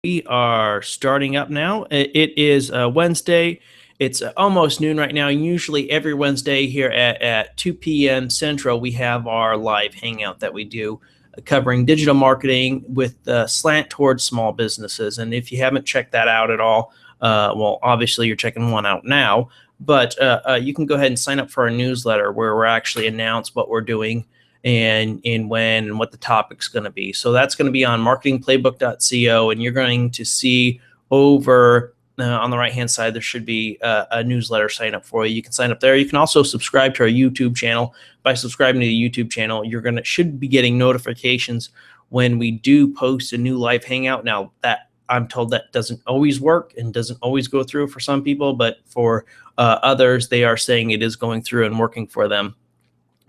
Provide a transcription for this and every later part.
We are starting up now. It is Wednesday. It's almost noon right now. Usually every Wednesday here at 2 p.m. Central, we have our live hangout that we do covering digital marketing with slant towards small businesses. And if you haven't checked that out at all, well, obviously you're checking one out now, but you can go ahead and sign up for our newsletter where we're actually announce what we're doing and when and what the topic's going to be. So that's going to be on MarketingPlayBook.co, and you're going to see over on the right-hand side, there should be a newsletter sign up for you. You can sign up there. You can also subscribe to our YouTube channel. By subscribing to the YouTube channel, should be getting notifications when we do post a new live hangout. Now, that I'm told that doesn't always work and doesn't always go through for some people, but for others, they are saying it is going through and working for them.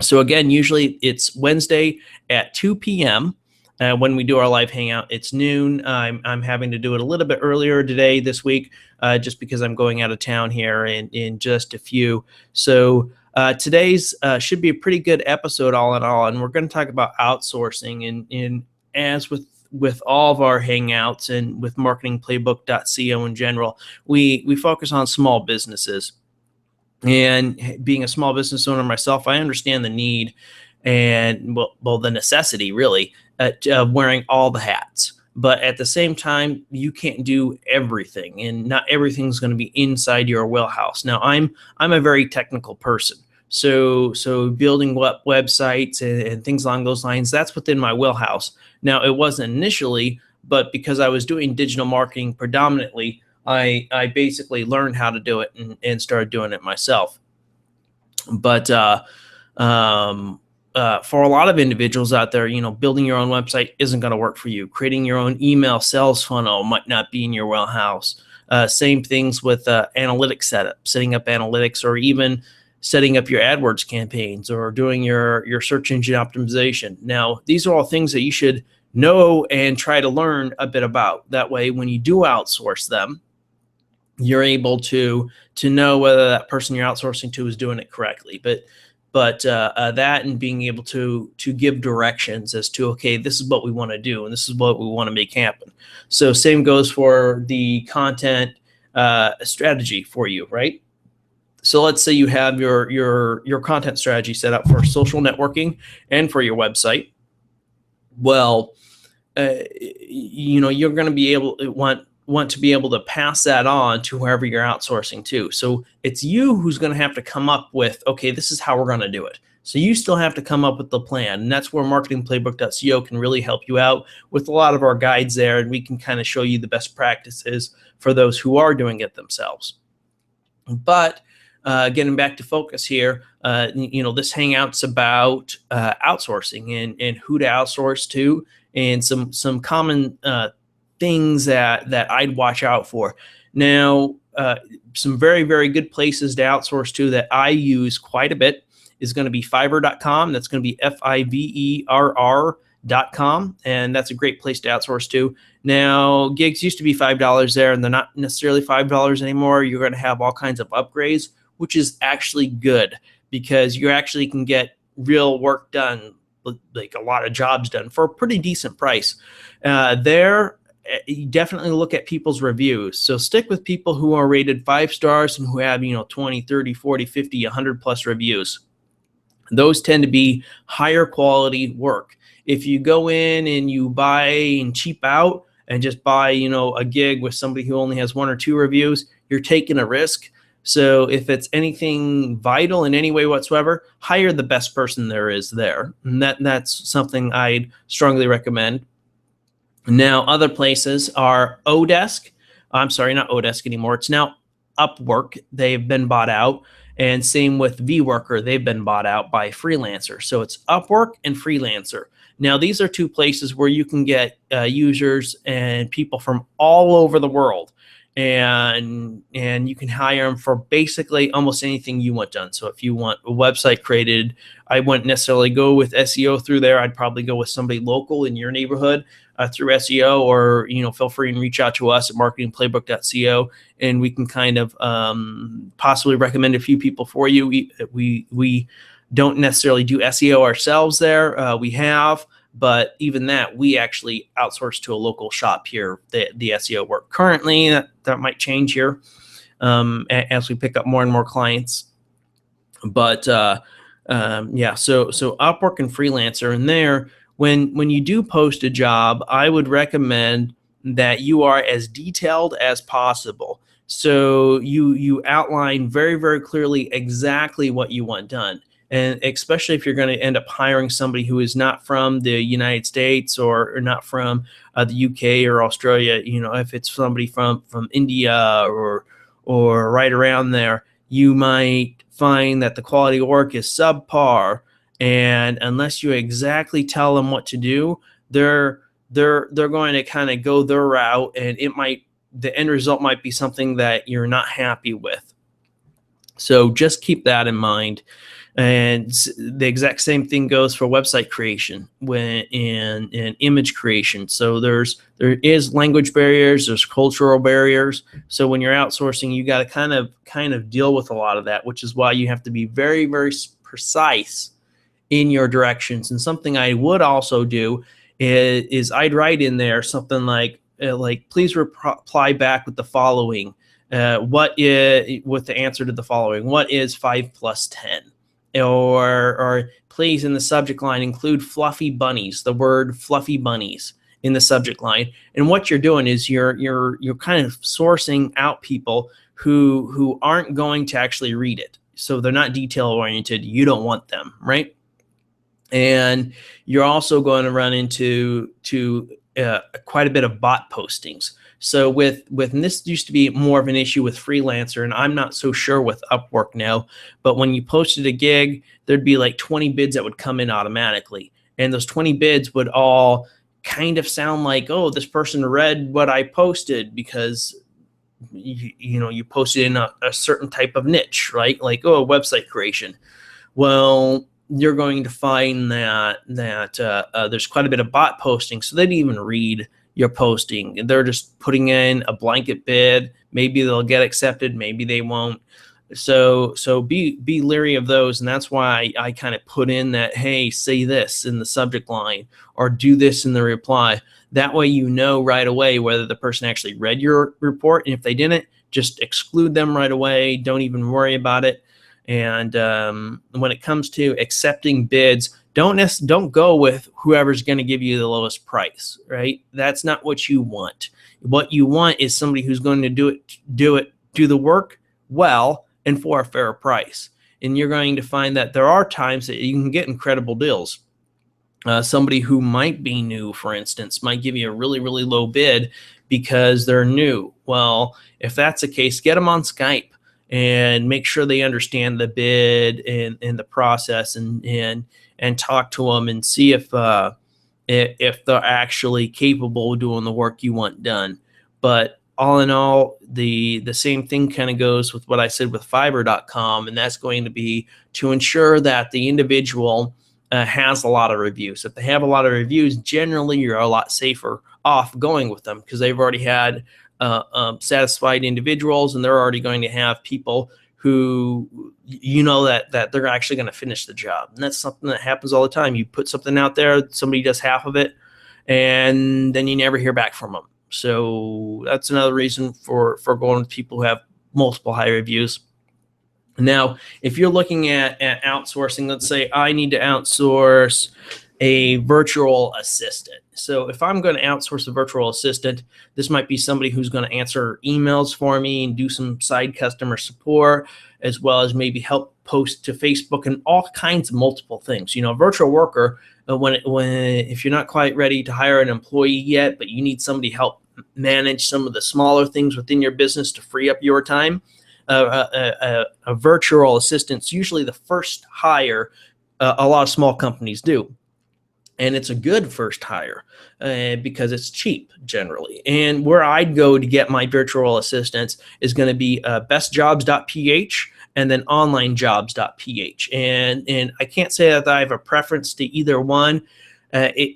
So again, usually it's Wednesday at 2 p.m. When we do our live hangout. It's noon. I'm having to do it a little bit earlier today, this week, just because I'm going out of town here in just a few. So today's should be a pretty good episode all in all, and we're going to talk about outsourcing. And as with all of our hangouts and with MarketingPlayBook.co in general, we focus on small businesses. And being a small business owner myself, I understand the need and well the necessity really of wearing all the hats. But at the same time, you can't do everything, and not everything's going to be inside your wheelhouse. Now, I'm a very technical person, so building websites and things along those lines, that's within my wheelhouse. Now, it wasn't initially, but because I was doing digital marketing predominantly, I basically learned how to do it and started doing it myself. But for a lot of individuals out there, building your own website isn't going to work for you. Creating your own email sales funnel might not be in your wheelhouse. Same things with analytics setup, setting up analytics, or even setting up your AdWords campaigns or doing your search engine optimization. Now, these are all things that you should know and try to learn a bit about. That way, when you do outsource them, you're able to know whether that person you're outsourcing to is doing it correctly. But that and being able to give directions as to, okay, this is what we want to do and this is what we want to make happen. So same goes for the content strategy for you, right? So let's say you have your content strategy set up for social networking and for your website. Well, you're going to be able to want to be able to pass that on to whoever you're outsourcing to. So it's you who's going to have to come up with, okay, this is how we're going to do it. So you still have to come up with the plan. And that's where MarketingPlayBook.co can really help you out with a lot of our guides there. And we can kind of show you the best practices for those who are doing it themselves. But getting back to focus here, this hangout's about outsourcing and who to outsource to, and some common things that I'd watch out for. Now, some very, very good places to outsource to that I use quite a bit is going to be Fiverr.com. That's going to be Fiverr.com, and that's a great place to outsource to. Now, gigs used to be $5 there, and they're not necessarily $5 anymore. You're going to have all kinds of upgrades, which is actually good because you actually can get real work done, like a lot of jobs done for a pretty decent price. You definitely look at people's reviews. So stick with people who are rated 5 stars and who have, 20, 30, 40, 50, 100 plus reviews. Those tend to be higher quality work. If you go in and you buy and cheap out and just buy, a gig with somebody who only has 1 or 2 reviews, you're taking a risk. So if it's anything vital in any way whatsoever, hire the best person there is there. And that's something I'd strongly recommend. Now, other places are Odesk. I'm sorry, not Odesk anymore. It's now Upwork. They've been bought out. And same with VWorker. They've been bought out by Freelancer. So it's Upwork and Freelancer. Now, these are 2 places where you can get users and people from all over the world. And you can hire them for basically almost anything you want done. So if you want a website created, I wouldn't necessarily go with SEO through there. I'd probably go with somebody local in your neighborhood through SEO, or feel free and reach out to us at MarketingPlayBook.co, and we can kind of possibly recommend a few people for you. We don't necessarily do SEO ourselves there. We have, But even that, we actually outsource to a local shop here, the SEO work. Currently, that might change here as we pick up more and more clients. But yeah, so Upwork and Freelancer, and there, when you do post a job, I would recommend that you are as detailed as possible. So you outline very, very clearly exactly what you want done. And especially if you're going to end up hiring somebody who is not from the United States or not from the UK or Australia, if it's somebody from India or right around there, you might find that the quality of work is subpar, and unless you exactly tell them what to do, they're going to kind of go their route, and the end result might be something that you're not happy with. So just keep that in mind. And the exact same thing goes for website creation and image creation. So there is language barriers, there's cultural barriers. So when you're outsourcing, you got to kind of deal with a lot of that, which is why you have to be very, very precise in your directions. And something I would also do is I'd write in there something like please reply back with the following. With the answer to the following: what is 5 plus 10? Or please, in the subject line, include fluffy bunnies, the word fluffy bunnies in the subject line. And what you're doing is you're kind of sourcing out people who aren't going to actually read it. So they're not detail oriented. You don't want them, right? And you're also going to run into quite a bit of bot postings. So and this used to be more of an issue with Freelancer, and I'm not so sure with Upwork now, but when you posted a gig, there'd be like 20 bids that would come in automatically. And those 20 bids would all kind of sound like, oh, this person read what I posted because you posted in a certain type of niche, right? Like, oh, website creation. Well, you're going to find that there's quite a bit of bot posting, so they didn't even read your posting. They're just putting in a blanket bid. Maybe they'll get accepted, maybe they won't. So be leery of those, and that's why I kind of put in that, hey, say this in the subject line or do this in the reply. That way you know right away whether the person actually read your report, and if they didn't, just exclude them right away. Don't even worry about it. And when it comes to accepting bids, don't go with whoever's going to give you the lowest price, right? That's not what you want. What you want is somebody who's going to do the work well and for a fair price. And you're going to find that there are times that you can get incredible deals. Somebody who might be new, for instance, might give you a really, really low bid because they're new. Well, if that's the case, get them on Skype and make sure they understand the bid and the process, and talk to them and see if they're actually capable of doing the work you want done. But all in all, the same thing kind of goes with what I said with Fiverr.com, and that's going to be to ensure that the individual has a lot of reviews. If they have a lot of reviews, generally you're a lot safer off going with them because they've already had satisfied individuals, and they're already going to have people who that they're actually going to finish the job. And that's something that happens all the time. You put something out there, somebody does half of it, and then you never hear back from them. So that's another reason for going with people who have multiple high reviews. Now, if you're looking at outsourcing, let's say I need to outsource a virtual assistant. So if I'm going to outsource a virtual assistant, this might be somebody who's going to answer emails for me and do some side customer support, as well as maybe help post to Facebook and all kinds of multiple things. A virtual worker, if you're not quite ready to hire an employee yet, but you need somebody to help manage some of the smaller things within your business to free up your time, a virtual assistant's usually the first hire a lot of small companies do. And it's a good first hire because it's cheap generally. And where I'd go to get my virtual assistants is going to be bestjobs.ph and then onlinejobs.ph. And I can't say that I have a preference to either one. Yeah,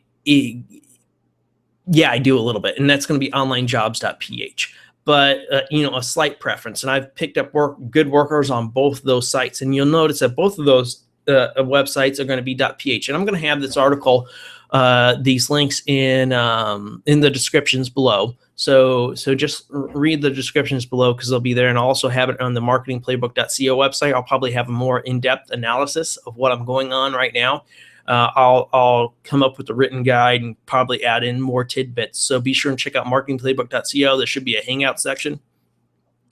I do a little bit, and that's going to be onlinejobs.ph. But a slight preference. And I've picked up good workers on both of those sites, and you'll notice that both of those websites are going to be .ph. And I'm going to have this article these links in the descriptions below. So just read the descriptions below because they'll be there, and I'll also have it on the MarketingPlayBook.co website. I'll probably have a more in-depth analysis of what I'm going on right now. I'll come up with a written guide and probably add in more tidbits. So be sure and check out MarketingPlayBook.co. There should be a hangout section.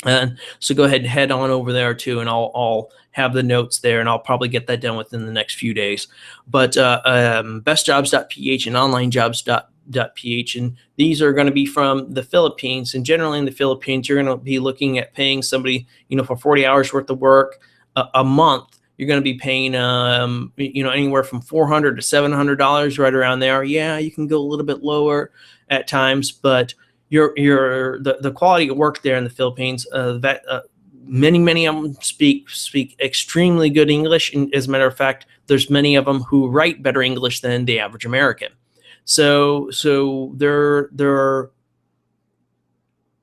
And so go ahead and head on over there too, and I'll have the notes there, and I'll probably get that done within the next few days. But bestjobs.ph and onlinejobs.ph, and these are going to be from the Philippines. And generally in the Philippines, you're going to be looking at paying somebody, for 40 hours worth of work a month. You're going to be paying, anywhere from $400 to $700, right around there. Yeah, you can go a little bit lower at times, but the quality of work there in the Philippines, many of them speak extremely good English, and as a matter of fact, there's many of them who write better English than the average American. So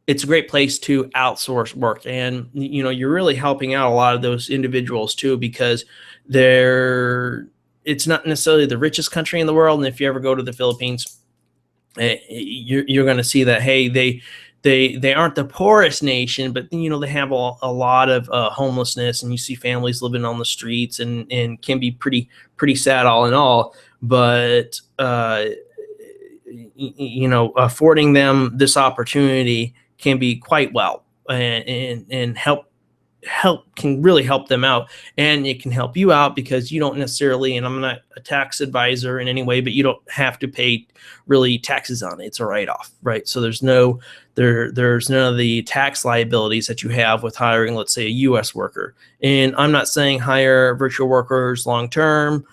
it's a great place to outsource work, and you're really helping out a lot of those individuals too, because it's not necessarily the richest country in the world, and if you ever go to the Philippines, you're going to see that, hey, they aren't the poorest nation, but they have a lot of homelessness, and you see families living on the streets, and can be pretty sad all in all. But affording them this opportunity can be quite well, and can really help them out, and it can help you out because you don't necessarily, and I'm not a tax advisor in any way, but you don't have to pay really taxes on it. It's a write-off, right? So there's none of the tax liabilities that you have with hiring, let's say, a U.S. worker. And I'm not saying hire virtual workers long term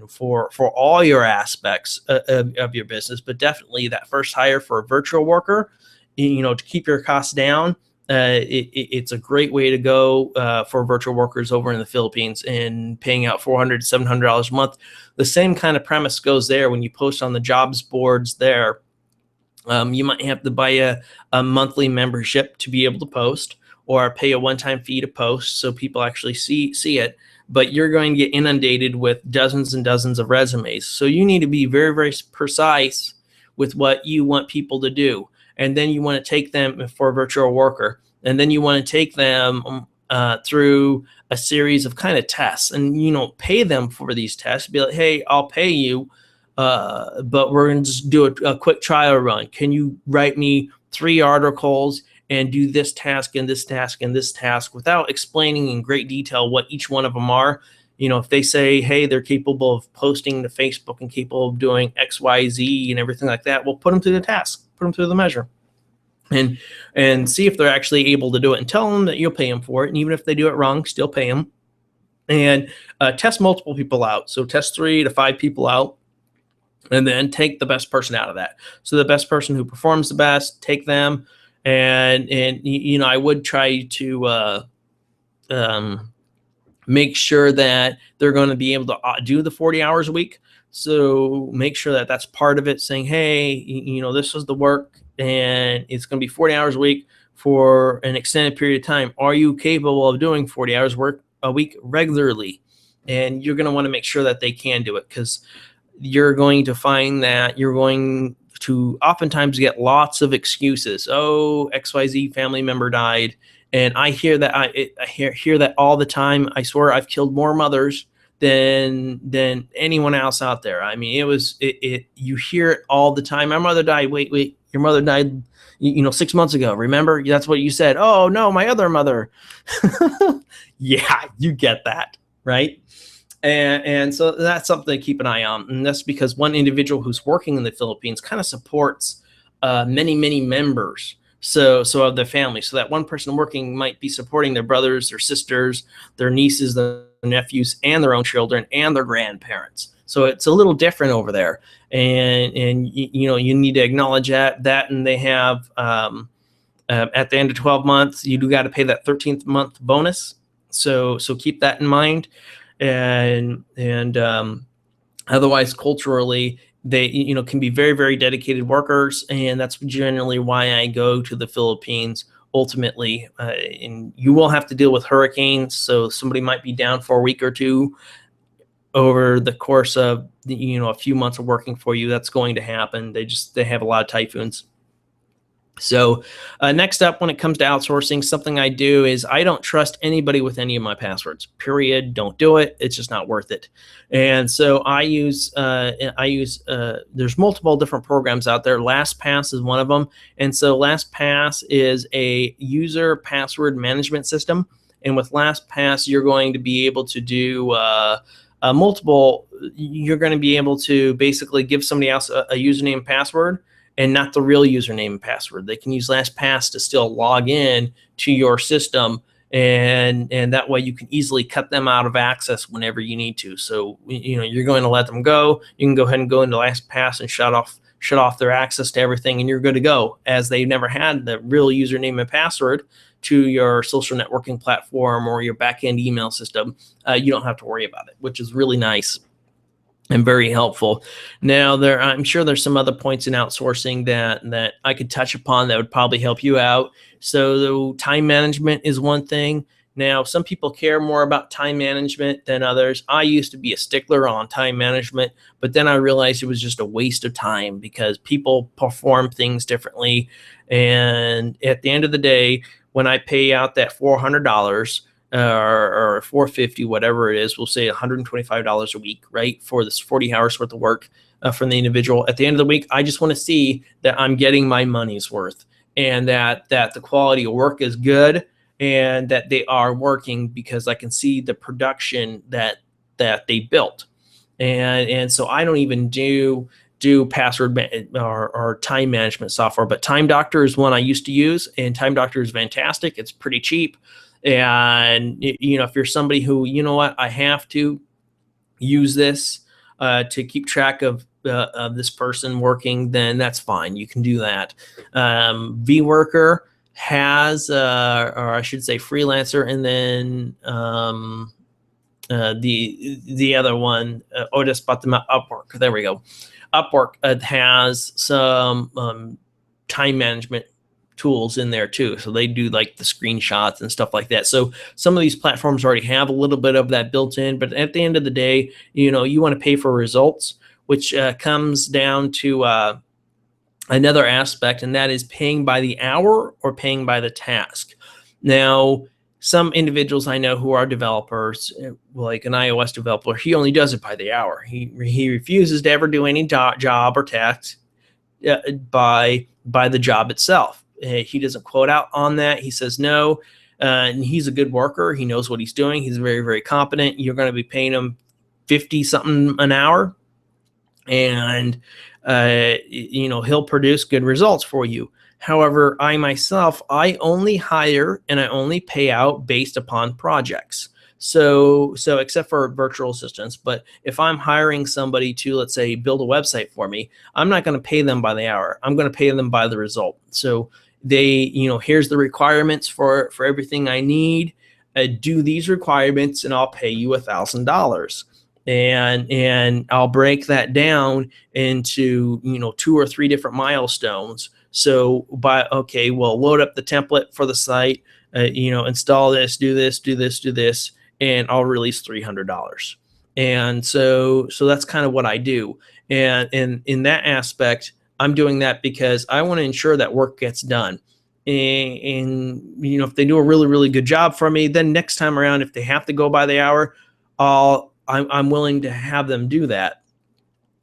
for all your aspects of your business, but definitely that first hire for a virtual worker, to keep your costs down. It's a great way to go for virtual workers over in the Philippines, and paying out $400 to $700 a month. The same kind of premise goes there when you post on the jobs boards there. You might have to buy a monthly membership to be able to post, or pay a one-time fee to post so people actually see it. But you're going to get inundated with dozens and dozens of resumes. So you need to be very, very precise with what you want people to do. And then you want to take them for a virtual worker, and then you want to take them through a series of kind of tests, and pay them for these tests. Be like, hey, I'll pay you, but we're going to just do a quick trial run. Can you write me 3 articles and do this task and this task and this task, without explaining in great detail what each one of them are? If they say, hey, they're capable of posting to Facebook and capable of doing X, Y, Z and everything like that, we'll put them through the task, put them through the measure, and see if they're actually able to do it, and tell them that you'll pay them for it. And even if they do it wrong, still pay them, and test multiple people out. So test 3 to 5 people out, and then take the best person out of that. So the best person who performs the best, take them. And I would try to make sure that they're going to be able to do the 40 hours a week. So make sure that that's part of it, saying, hey, this is the work, and it's going to be 40 hours a week for an extended period of time. Are you capable of doing 40 hours work a week regularly? And you're going to want to make sure that they can do it, because you're going to find that you're going to oftentimes get lots of excuses. Oh, XYZ family member died. And I hear that I hear that all the time. I swear I've killed more mothers than anyone else out there. I mean, you hear it all the time. My mother died. Wait, your mother died 6 months ago. Remember? That's what you said. Oh no, my other mother. Yeah, you get that, right? And so that's something to keep an eye on. And that's because one individual who's working in the Philippines kind of supports many members. So of the family. So that one person working might be supporting their brothers, their sisters, their nieces, their nephews, and their own children, and their grandparents. So it's a little different over there. And you need to acknowledge that. And they have at the end of 12 months, you do got to pay that 13th month bonus. So keep that in mind. And otherwise, culturally, they can be very, very dedicated workers, and that's generally why I go to the Philippines ultimately. And you will have to deal with hurricanes, so somebody might be down for a week or two. over the course of a few months of working for you. That's going to happen. They have a lot of typhoons. So next up, when it comes to outsourcing, something I do is I don't trust anybody with any of my passwords. Period. Don't do it. It's just not worth it. And so there's multiple different programs out there. LastPass is one of them. And so LastPass is a user password management system. And with LastPass, you're going to be able to do multiple. You're going to be able to basically give somebody else a username and password, and not the real username and password. They can use LastPass to still log in to your system, and that way you can easily cut them out of access whenever you need to. So you're going to let them go. You can go ahead and go into LastPass and shut off their access to everything, and you're good to go, as they've never had the real username and password to your social networking platform or your backend email system. You don't have to worry about it, which is really nice and very helpful. Now, I'm sure there's some other points in outsourcing that I could touch upon that would probably help you out. So time management is one thing. Now, some people care more about time management than others. I used to be a stickler on time management, but then I realized it was just a waste of time because people perform things differently. And at the end of the day, when I pay out that $400, or $450, whatever it is, we'll say $125 a week, right, for this 40 hours worth of work from the individual. At the end of the week, I just want to see that I'm getting my money's worth, and that the quality of work is good, and that they are working because I can see the production that they built. And so I don't even do password or time management software, but Time Doctor is one I used to use, and Time Doctor is fantastic. It's pretty cheap. And if you're somebody who, I have to use this to keep track of this person working, then that's fine. You can do that. VWorker has, or I should say Freelancer, and then the other one, Otis bought them Upwork. There we go. Upwork has some time management tools in there too. So they do like the screenshots and stuff like that. So some of these platforms already have a little bit of that built in, but at the end of the day, you want to pay for results, which comes down to another aspect, and that is paying by the hour or paying by the task. Now, some individuals I know who are developers, like an iOS developer, he only does it by the hour. He refuses to ever do any job or task by the job itself. He doesn't quote out on that. He says no, and he's a good worker. He knows what he's doing. He's very, very competent. You're going to be paying him 50 something an hour, and he'll produce good results for you. However, I myself, I only hire and I only pay out based upon projects. So except for virtual assistants, but if I'm hiring somebody to, let's say, build a website for me, I'm not going to pay them by the hour. I'm going to pay them by the result. So they, here's the requirements for everything I need. Do these requirements, and I'll pay you $1,000. And I'll break that down into 2 or 3 different milestones. So load up the template for the site, install this, do this, and I'll release $300. And so that's kind of what I do. And in that aspect, I'm doing that because I want to ensure that work gets done. And if they do a really, really good job for me, then next time around, if they have to go by the hour, I'm willing to have them do that.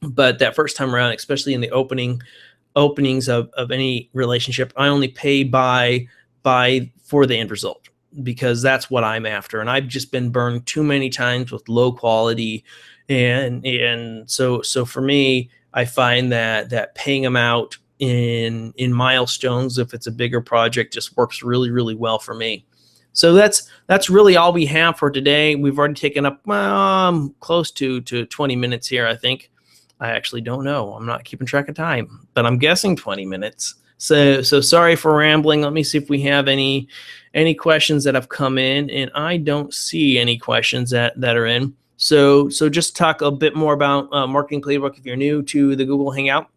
But that first time around, especially in the openings of any relationship, I only pay for the end result, because that's what I'm after. And I've just been burned too many times with low quality. And so for me, I find that paying them out in milestones, if it's a bigger project, just works really, really well for me. So that's really all we have for today. We've already taken up close to 20 minutes here, I think. I actually don't know. I'm not keeping track of time, but I'm guessing 20 minutes. So sorry for rambling. Let me see if we have any questions that have come in, and I don't see any questions that are in. So just talk a bit more about Marketing Playbook if you're new to the Google Hangout.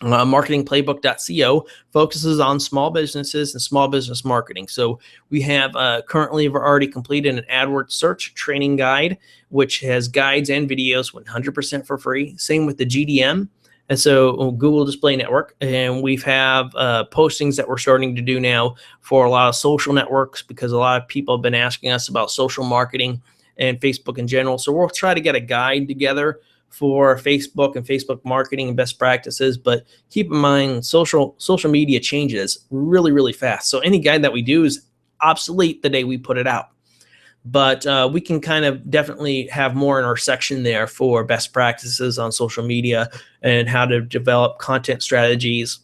MarketingPlayBook.co focuses on small businesses and small business marketing. So we have currently we've already completed an AdWords search training guide, which has guides and videos 100% for free. Same with the GDM. And so Google Display Network, and we have postings that we're starting to do now for a lot of social networks, because a lot of people have been asking us about social marketing and Facebook in general. So we'll try to get a guide together for Facebook and Facebook marketing and best practices. But keep in mind, social media changes really, really fast. So any guide that we do is obsolete the day we put it out. But we can kind of definitely have more in our section there for best practices on social media and how to develop content strategies.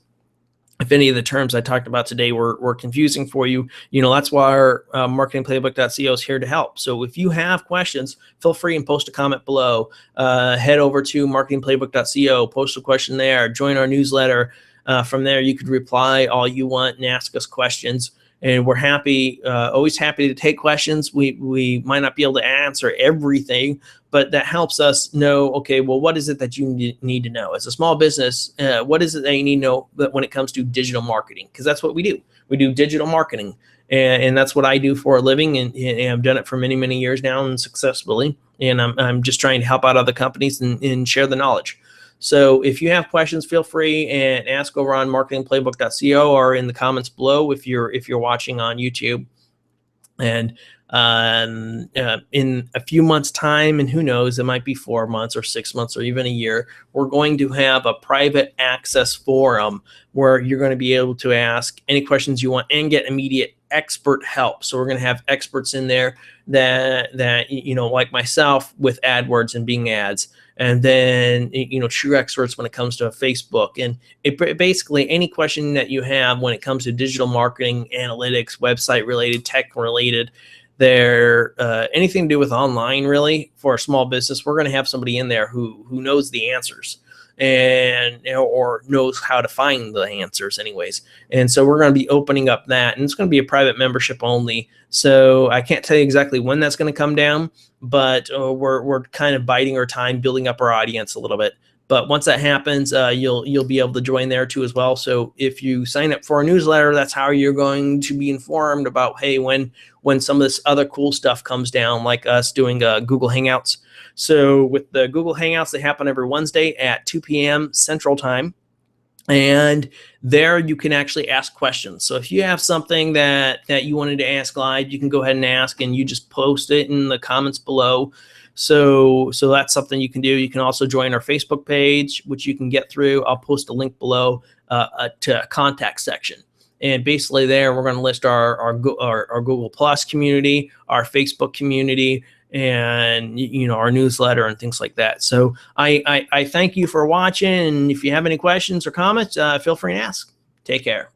If any of the terms I talked about today were confusing for you, that's why our MarketingPlaybook.co is here to help. So if you have questions, feel free and post a comment below. Head over to MarketingPlaybook.co, post a question there, join our newsletter. From there, you could reply all you want and ask us questions. And we're happy, always happy to take questions. We might not be able to answer everything, but that helps us know, okay, well, what is it that you need to know? As a small business, what is it that you need to know when it comes to digital marketing? Because that's what we do. We do digital marketing. And that's what I do for a living. And I've done it for many, many years now and successfully. And I'm just trying to help out other companies and share the knowledge. So if you have questions, feel free and ask over on MarketingPlaybook.co or in the comments below if you're watching on YouTube. And in a few months' time, and who knows, it might be 4 months or 6 months or even a year, we're going to have a private access forum where you're going to be able to ask any questions you want and get immediate expert help. So we're going to have experts in there that like myself with AdWords and Bing ads. And then, true experts when it comes to Facebook. And basically any question that you have when it comes to digital marketing, analytics, website related, tech related, anything to do with online really for a small business, we're going to have somebody in there who knows the answers and or knows how to find the answers anyways. And so we're going to be opening up that, and it's going to be a private membership only. So I can't tell you exactly when that's going to come down, but we're kind of biding our time, building up our audience a little bit. But once that happens, you'll be able to join there too as well. So if you sign up for a newsletter, that's how you're going to be informed about, hey, when some of this other cool stuff comes down, like us doing Google Hangouts. So with the Google Hangouts, they happen every Wednesday at 2 p.m. Central Time. And there you can actually ask questions. So if you have something that you wanted to ask live, you can go ahead and ask, and you just post it in the comments below. So that's something you can do. You can also join our Facebook page, which you can get through. I'll post a link below to a contact section. And basically there, we're going to list our Google Plus community, our Facebook community, and our newsletter and things like that. So I thank you for watching. And if you have any questions or comments, feel free to ask. Take care.